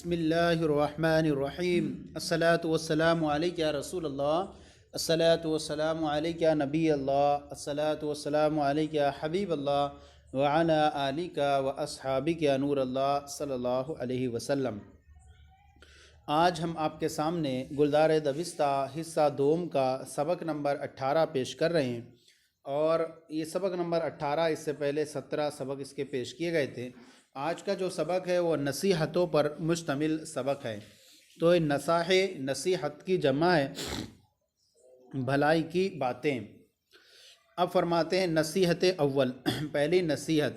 بسم اللہ الرحمن الرحیم الصلاۃ والسلام علیک یا رسول اللہ، الصلاۃ والسلام علیک یا نبی اللہ، الصلاۃ والسلام علیک یا حبیب اللہ وعلی آلک و اصحابک یا نور اللہ صلی اللہ علیہ وسلم۔ آج ہم آپ کے سامنے گلزار دبستہ حصہ دوم کا سبق نمبر 18 پیش کر رہے ہیں، اور یہ سبق نمبر 18 اس سے پہلے 17 سبق اس کے پیش کیے گئے تھے۔ آج کا جو سبق ہے وہ نصیحتوں پر مشتمل سبق ہے۔ تو نصیحت کی جمع ہے بھلائی کی باتیں۔ اب فرماتے ہیں نصیحت اول، پہلی نصیحت،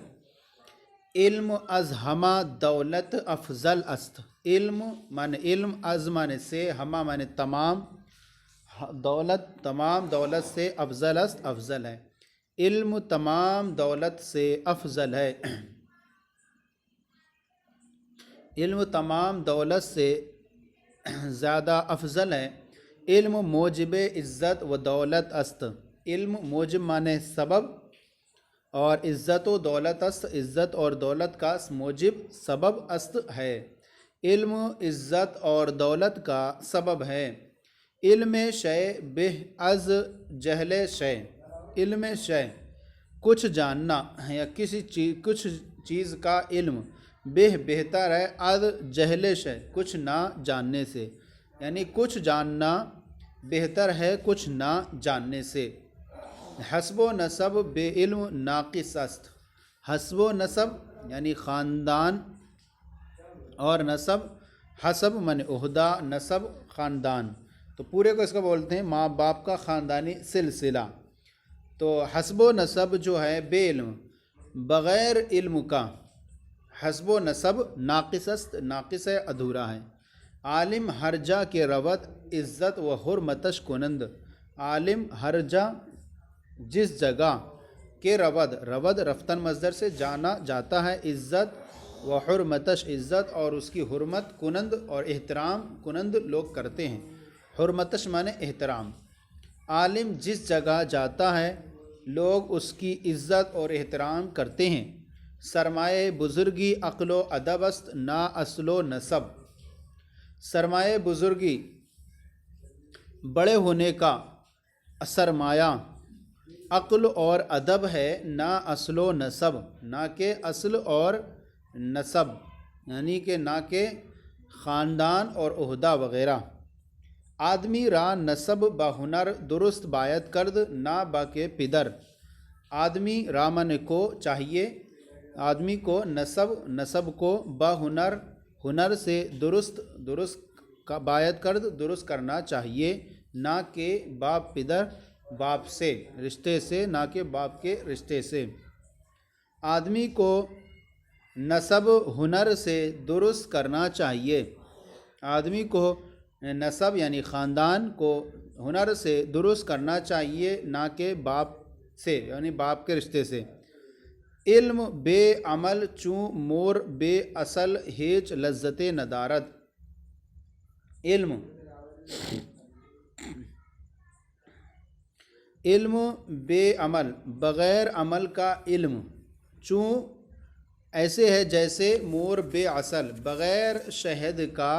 علم از ہمہ دولت افضل است۔ علم معنی علم، از معنی سے، ہمہ معنی تمام، دولت تمام دولت سے، افضل است افضل ہے۔ علم تمام دولت سے افضل ہے، علم تمام دولت سے زیادہ افضل ہے۔ علم موجب عزت و دولت است۔ علم موجب معنی سبب، اور عزت و دولت است، عزت اور دولت کا موجب سبب است ہے۔ علم عزت اور دولت کا سبب ہے۔ علم شے بہ از جہل شے۔ علم شے کچھ جاننا یا کچھ چیز کا علم، بہتر ہے، از جہل شے کچھ نہ جاننے سے، یعنی کچھ جاننا بہتر ہے کچھ نہ جاننے سے۔ حسب و نسب بے علم ناقص است۔ حسب و نسب یعنی خاندان، اور نسب، حسب من عہدہ، نسب خاندان، تو پورے کو اس کو بولتے ہیں ماں باپ کا خاندانی سلسلہ۔ تو حسب و نسب جو ہے بے علم، بغیر علم کا، حسب و نسب ناقص است، ناقص ہے، ادھورا ہے۔ عالم ہر جا کے رود عزت و حرمتش کنند۔ عالم ہر جا جس جگہ کے رود، رود رفتن مصدر سے جانا جاتا ہے، عزت و حرمتش عزت اور اس کی حرمت، کنند اور احترام، کنند لوگ کرتے ہیں، حرمتش معنی احترام۔ عالم جس جگہ جاتا ہے لوگ اس کی عزت اور احترام کرتے ہیں۔ سرمایہ بزرگی عقل و ادب است نا اصل و نسب۔ سرمایہ بزرگی بڑے ہونے کا سرمایہ عقل اور ادب ہے، نہ اصل و نسب، نہ کہ اصل اور نسب، یعنی کہ نہ کہ خاندان اور عہدہ وغیرہ۔ آدمی را نسب با ہنر درست باید کرد نہ با کے پدر۔ آدمی را من کو چاہیے، آدمی کو نسب کو با ہنر، ہنر سے درست باید کرد درست کرنا چاہیے، نہ کہ باپ پدر، باپ سے رشتے سے، نہ کہ باپ کے رشتے سے۔ آدمی کو نسب ہنر سے درست کرنا چاہیے۔ آدمی کو نسب یعنی خاندان کو ہنر سے درست کرنا چاہیے، نہ کہ باپ سے یعنی باپ کے رشتے سے۔ علم بے عمل چوں مور بے اصل ہیچ لذت ندارد۔ علم بے عمل بغیر عمل کا علم، چوں ایسے ہے جیسے مور بے اصل بغیر شہد کا،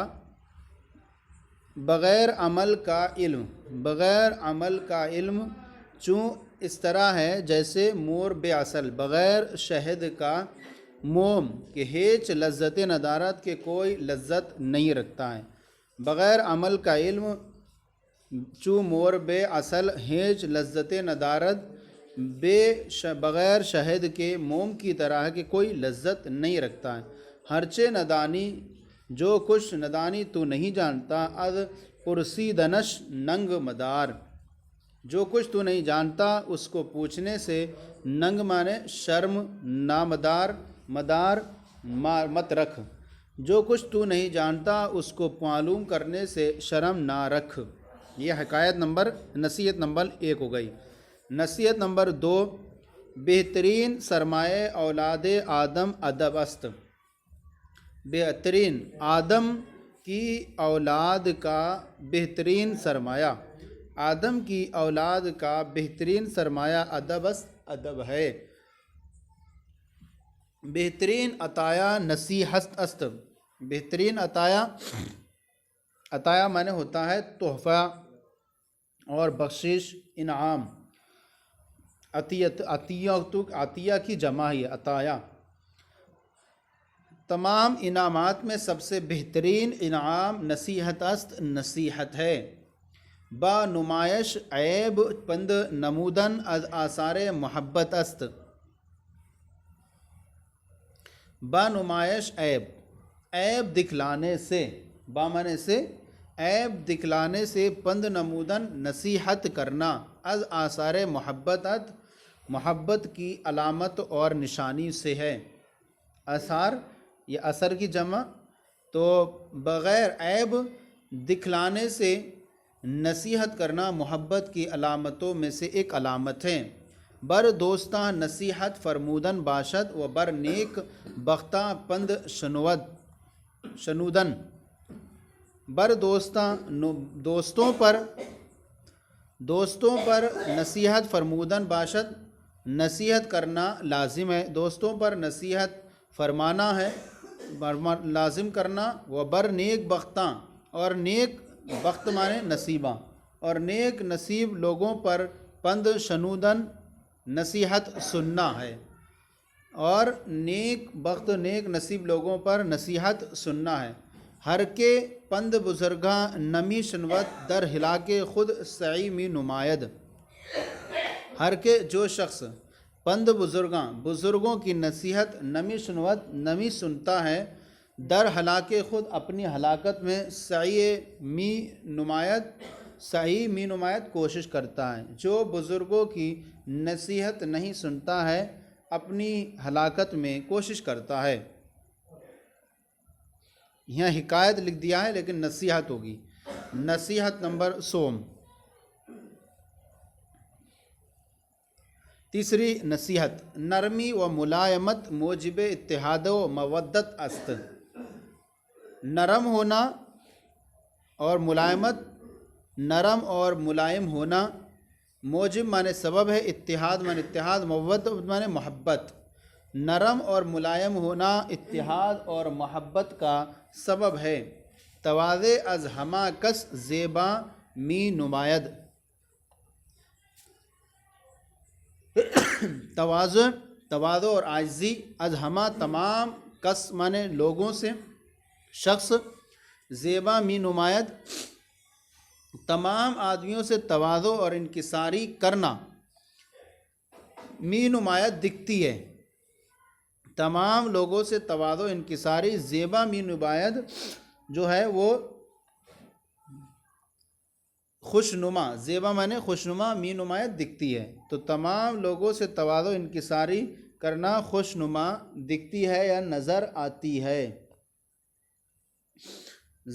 بغیر عمل کا علم، بغیر عمل کا علم چوں اس طرح ہے جیسے مور بے اصل بغیر شہد کا موم، کہ ہیچ لذت ندارت کے کوئی لذت نہیں رکھتا ہے۔ بغیر عمل کا علم چوں مور بے اصل ہیچ لذت ندارت، بغیر شہد کے موم کی طرح ہے کہ کوئی لذت نہیں رکھتا ہے۔ ہرچے ندانی جو کچھ ندانی تو نہیں جانتا، از پرسیدنش ننگ مدار۔ جو کچھ تو نہیں جانتا اس کو پوچھنے سے، ننگ مانے شرم، نامدار، مدار مت رکھ۔ جو کچھ تو نہیں جانتا اس کو معلوم کرنے سے شرم نہ رکھ۔ یہ نصیحت نمبر 1 ہو گئی۔ نصیحت نمبر 2، بہترین سرمایہ اولاد آدم ادب است۔ بہترین آدم کی اولاد کا بہترین سرمایہ، آدم کی اولاد کا بہترین سرمایہ ادب است، ادب ہے۔ بہترین عطایہ نصیحت است۔ بہترین عطایا معنی ہوتا ہے تحفہ اور بخشش، انعام۔ عطیہ کی جمع ہے عطایا۔ تمام انعامات میں سب سے بہترین انعام نصیحت است، نصیحت ہے۔ با نمایش عیب پند نمودن از آثار محبت است۔ با نمایش عیب دکھلانے سے، با معنی سے عیب دکھلانے سے، پند نمودن نصیحت کرنا، از آثار محبت کی علامت اور نشانی سے ہے۔ آثار یہ اثر کی جمع، تو بغیر عیب دکھلانے سے نصیحت کرنا محبت کی علامتوں میں سے ایک علامت ہے۔ بر دوستاں نصیحت فرمودن باشد و بر نیک بختاں پند شنودن۔ بر دوستوں پر نصیحت فرمودن باشد، نصیحت کرنا لازم ہے، دوستوں پر نصیحت فرمانا ہے، لازم کرنا۔ و بر نیک بختاں، اور نیک بخت مانے نصیبہ، اور نیک نصیب لوگوں پر پند شنودن نصیحت سننا ہے، اور نیک بخت نیک نصیب لوگوں پر نصیحت سننا ہے۔ ہر کے پند بزرگاں نمی شنوت در ہلاک خود سعی می نماید۔ ہر کے جو شخص پند بزرگوں کی نصیحت نمی شنوت نمی سنتا ہے، در ہلاک خود اپنی ہلاکت میں سعی می نماید کوشش کرتا ہے۔ جو بزرگوں کی نصیحت نہیں سنتا ہے اپنی ہلاکت میں کوشش کرتا ہے۔ یہاں حکایت لکھ دیا ہے لیکن نصیحت ہوگی۔ نصیحت نمبر 100۔ تیسری نصیحت، نرمی و ملائمت موجب اتحاد و مودت است۔ نرم اور ملائم ہونا موجب مانے سبب ہے، اتحاد مودت مانے محبت۔ نرم اور ملائم ہونا اتحاد اور محبت کا سبب ہے۔ تواضع از ہما کس زیبا می نماید۔ تواضع اور عاجزی، از ہما تمام کس مانے لوگوں سے، شخص، زیبا می نماید تمام آدمیوں سے تواضع اور انکساری کرنا، می نماید دکھتی ہے، تمام لوگوں سے تواضع انکساری، زیبا می نماید جو ہے وہ خوشنما، زیبا مانے خوشنما، می نماید دکھتی ہے، تو تمام لوگوں سے تواضع انکساری کرنا خوشنما دکھتی ہے یا نظر آتی ہے۔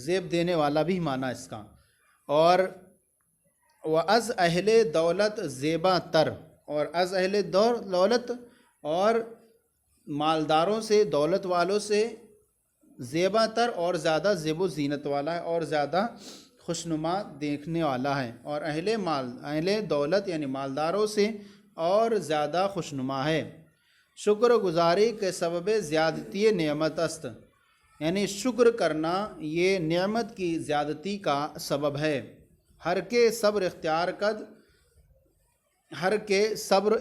زیب دینے والا بھی معنی اس کا۔ اور وَأَزْ اہل دولت زیبا تر، اور از اہل دولت اور مالداروں سے، دولت والوں سے، زیبا تر اور زیادہ زیب و زینت والا ہے، اور زیادہ خوشنما دیکھنے والا ہے، اور اہل دولت یعنی مالداروں سے اور زیادہ خوشنما ہے۔ شکر گزاری کے سبب زیادتی نعمت است، یعنی شکر کرنا یہ نعمت کی زیادتی کا سبب ہے۔ ہر کے صبر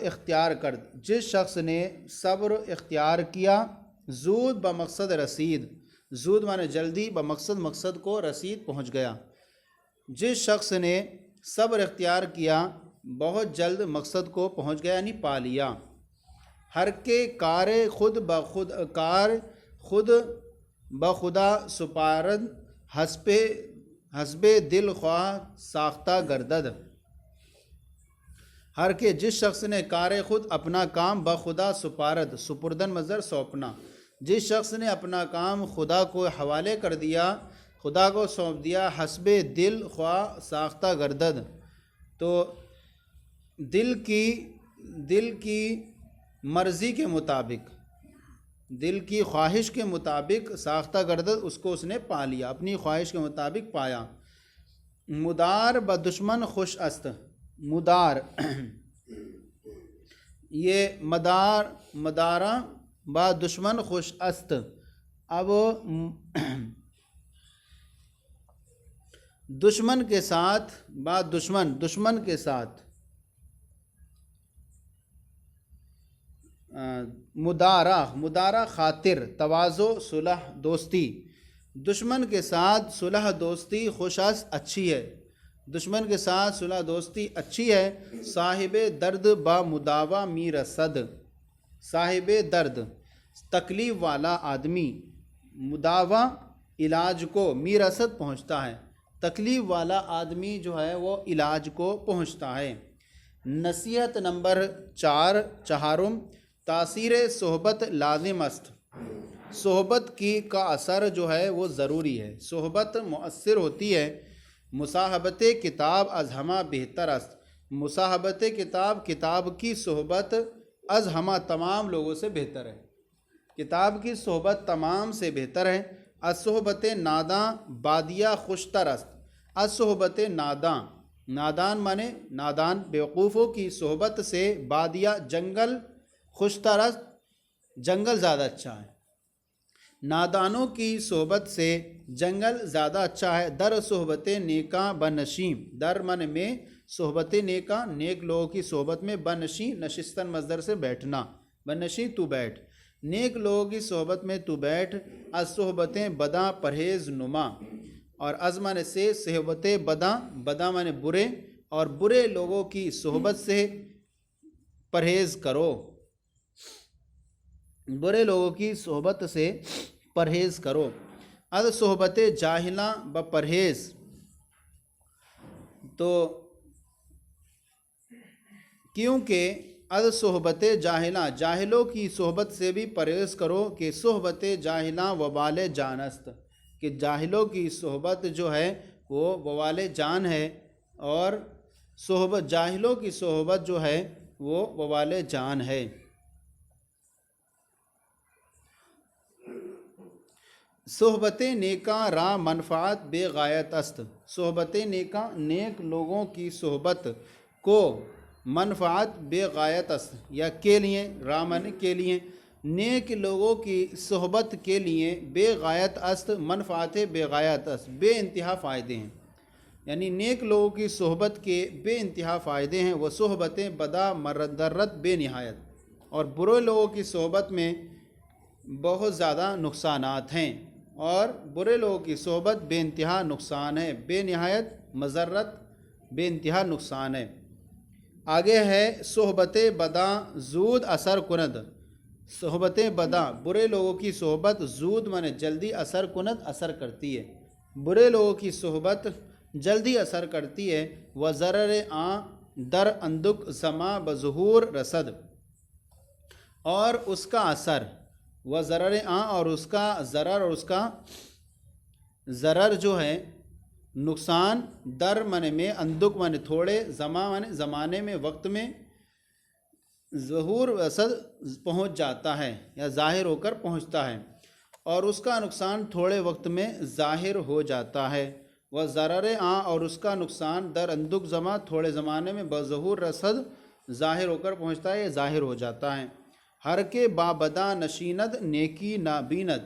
اختیار کرد، جس شخص نے صبر اختیار کیا، زود بمقصد رسید، زود مانے جلدی، بمقصد مقصد کو رسید پہنچ گیا۔ جس شخص نے صبر اختیار کیا بہت جلد مقصد کو پہنچ گیا یعنی پا لیا۔ ہر کے کار خود بخدا سپارد، حسب دل خواہ ساختہ گردد۔ ہر کے جس شخص نے کار خود اپنا کام بخدا سپارد، سپردن مصدر سونپنا، جس شخص نے اپنا کام خدا کو حوالے کر دیا، خدا کو سونپ دیا، حسب دل خواہ ساختہ گردد، تو دل کی مرضی کے مطابق، دل کی خواہش کے مطابق ساختہ گردد، اس کو اس نے پا لیا، اپنی خواہش کے مطابق پایا۔ مدار بدشمن خوش است، مدار یہ مدارہ با دشمن خوش است، اب دشمن کے ساتھ دشمن کے ساتھ مدارا خاطر تواضع صلح دوستی، دشمن کے ساتھ صلح دوستی خوشاس اچھی ہے، دشمن کے ساتھ صلح دوستی اچھی ہے۔ صاحب درد با مداوا می رسد، صاحب درد تکلیف والا آدمی، مداوا علاج کو، می رسد پہنچتا ہے، تکلیف والا آدمی جو ہے وہ علاج کو پہنچتا ہے۔ نصیحت نمبر 4 چہارم، تاثیر صحبت لازم است، صحبت کا اثر جو ہے وہ ضروری ہے، صحبت مؤثر ہوتی ہے۔ مصاحبت کتاب از ہمہ بہتر است، مصاحبت کتاب کی صحبت از ہمہ تمام لوگوں سے بہتر ہے، کتاب کی صحبت تمام سے بہتر ہے۔ از صحبت ناداں بادیہ خوشتر است، از صحبت نادان مانے نادان بیوقوفوں کی صحبت سے بادیہ جنگل خوشتر است، جنگل زیادہ اچھا ہے، نادانوں کی صحبت سے جنگل زیادہ اچھا ہے۔ در صحبت نیکاں بنشیم، در من میں صحبت نیکاں نیک لوگوں کی صحبت میں، بنشی نشستن مصدر سے بیٹھنا، بنشی تو بیٹھ، نیک لوگوں کی صحبت میں تو بیٹھ۔ از صحبتیں بداں پرہیز نما، اور از من سے صحبت بداں من برے، اور برے لوگوں کی صحبت سے پرہیز کرو، برے لوگوں کی صحبت سے پرہیز کرو۔ از صحبت جاہلاں بپرہیز، تو کیونکہ از صحبت جاہلاں جاہلوں کی صحبت سے بھی پرہیز کرو، کہ صحبت جاہلاں وبال جان است، کہ جاہلوں کی صحبت جو ہے وہ وبال جان ہے، اور صحبت جاہلوں کی صحبت جو ہے وہ وبال جان ہے۔ صحبت نیکاں را منفعت بے غایت است، صحبت نیکاں نیک لوگوں کی صحبت کو منفعت بے غایت است، یا کے لیے، رامن کے لیے، نیک لوگوں کی صحبت کے لیے بے غایت است، منفعت بے غایت است، بے انتہا فائدے ہیں، یعنی نیک لوگوں کی صحبت کے بے انتہا فائدے ہیں۔ وہ صحبتیں بدا مردرت بے نہایت، اور برے لوگوں کی صحبت میں بہت زیادہ نقصانات ہیں، اور برے لوگوں کی صحبت بے انتہا نقصان ہے، بے نہایت مضرت، بے انتہا نقصان ہے۔ آگے ہے صحبت بداں زود اثر کند، صحبت بداں برے لوگوں کی صحبت زود مانے جلدی، اثر کند اثر کرتی ہے، برے لوگوں کی صحبت جلدی اثر کرتی ہے۔ و ضرر آں در اندک زماں بظہور رسد، اور اس کا اثر، و ضرر آں اور اس کا ضرر، اور اس کا ضرر جو ہے نقصان، در من میں، اندک من تھوڑے، زماں من زمانے میں، وقت میں، ظہور رسد پہنچ جاتا ہے یا ظاہر ہو کر پہنچتا ہے، اور اس کا نقصان تھوڑے وقت میں ظاہر ہو جاتا ہے۔ و ضرر آں اور اس کا نقصان، در اندک زماں تھوڑے زمانے میں، بظہور رسد ظاہر ہو کر پہنچتا ہے یا ظاہر ہو جاتا ہے۔ ہر کے بابداں نشیند نیکی نہ بیند،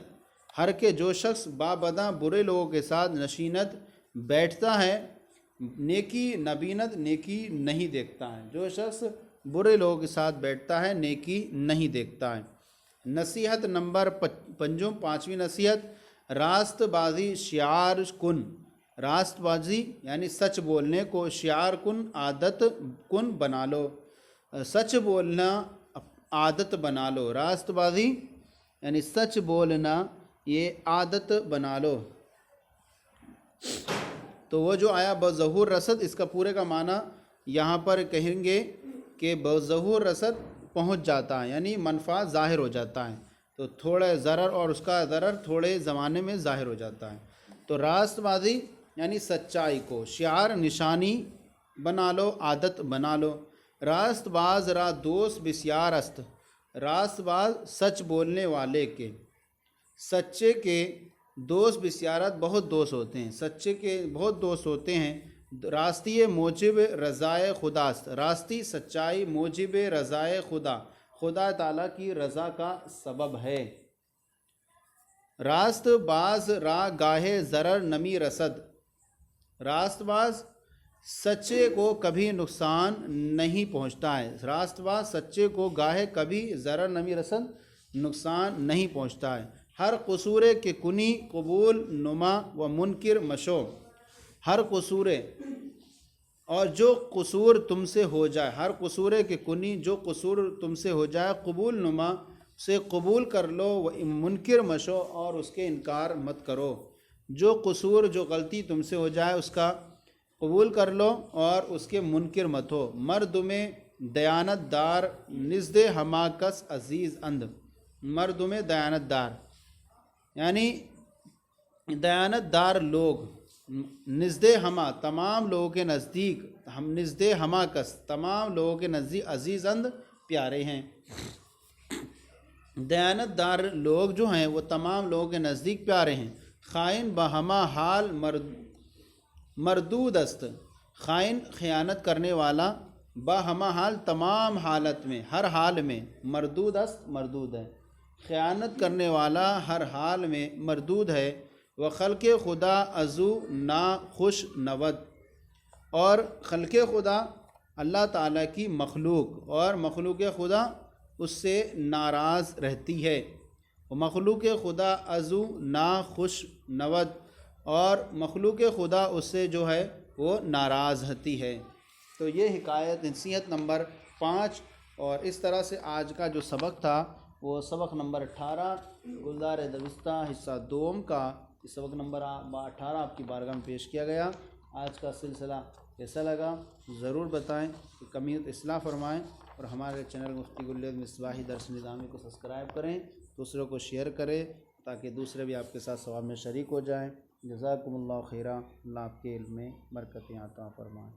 ہر کے جو شخص بابداں برے لوگوں کے ساتھ نشیند بیٹھتا ہے، نیکی نہ بیند نیکی نہیں دیکھتا ہے، جو شخص برے لوگوں کے ساتھ بیٹھتا ہے نیکی نہیں دیکھتا ہے۔ نصیحت نمبر 5 پانچویں نصیحت، راست بازی شعار کن، راست بازی یعنی سچ بولنے کو شعار کن، عادت کن بنا لو، سچ بولنا عادت بنا لو، راست بازی یعنی سچ بولنا یہ عادت بنا لو۔ تو وہ جو آیا بظہور رسد، اس کا پورے کا معنی یہاں پر کہیں گے کہ بظہور رسد پہنچ جاتا ہے، یعنی منفع ظاہر ہو جاتا ہے، تو تھوڑے ضرر اور اس کا ضرر تھوڑے زمانے میں ظاہر ہو جاتا ہے۔ تو راست بازی یعنی سچائی کو شعار نشانی بنا لو، عادت بنا لو۔ راست باز را دوست بسیار است، راست باز سچ بولنے والے کے، سچے کے دوست بسیارت بہت دوست ہوتے ہیں، سچے کے بہت دوست ہوتے ہیں۔ راستی موجب رضائے خداست، راستی سچائی موجب رضائے خدا، خدا تعالیٰ کی رضا کا سبب ہے۔ راست باز را گاہے ضرر نمی رسد، راست باز سچے کو کبھی نقصان نہیں پہنچتا ہے، راست باز سچے کو گاہے کبھی ضرر نمی رسد نقصان نہیں پہنچتا ہے۔ ہر قصورے کے کنی قبول نما و منکر مشو، ہر قصورے اور جو قصور تم سے ہو جائے، ہر قصورے کے کنی جو قصور تم سے ہو جائے قبول نما سے قبول کر لو، و منکر مشو اور اس کے انکار مت کرو۔ جو قصور جو غلطی تم سے ہو جائے اس کا قبول کر لو اور اس کے منکر مت ہو۔ مرد میں دیانت دار نزد حماکس عزیز اند، مرد میں دیانت دار یعنی دیانت دار لوگ، نزد ہما تمام لوگوں کے نزدیک، ہم نزد ہما کس تمام لوگوں کے نزدیک عزیز اند پیارے ہیں۔ دیانت دار لوگ جو ہیں وہ تمام لوگوں کے نزدیک پیارے ہیں۔ خائن بہما حال مردود است، خائن خیانت کرنے والا بہما حال تمام حالت میں، ہر حال میں، مردود است مردود ہے، خیانت کرنے والا ہر حال میں مردود ہے۔ وہ خلق خدا ازو نا خوش نود، اور خلق خدا اللہ تعالیٰ کی مخلوق اور مخلوق خدا اس سے ناراض رہتی ہے۔ وہ مخلوق خدا ازو نا خوش نود، اور مخلوق خدا اس سے جو ہے وہ ناراض ہوتی ہے۔ تو یہ حکایت نصیحت نمبر 5، اور اس طرح سے آج کا جو سبق تھا وہ سبق نمبر 18 گلزار دبستہ حصہ دوم کا سبق نمبر 18 آپ کی بارگاہ میں پیش کیا گیا۔ آج کا سلسلہ کیسا لگا ضرور بتائیں، کہ کمیت اصلاح فرمائیں، اور ہمارے چینل مفتی گل مصباحی درس نظامی کو سبسکرائب کریں، دوسروں کو شیئر کریں تاکہ دوسرے بھی آپ کے ساتھ ثواب میں شریک ہو جائیں۔ جزاکم اللہ خیرہ، اللہ آپ کے علم میں برکتیں عطا فرمائیں۔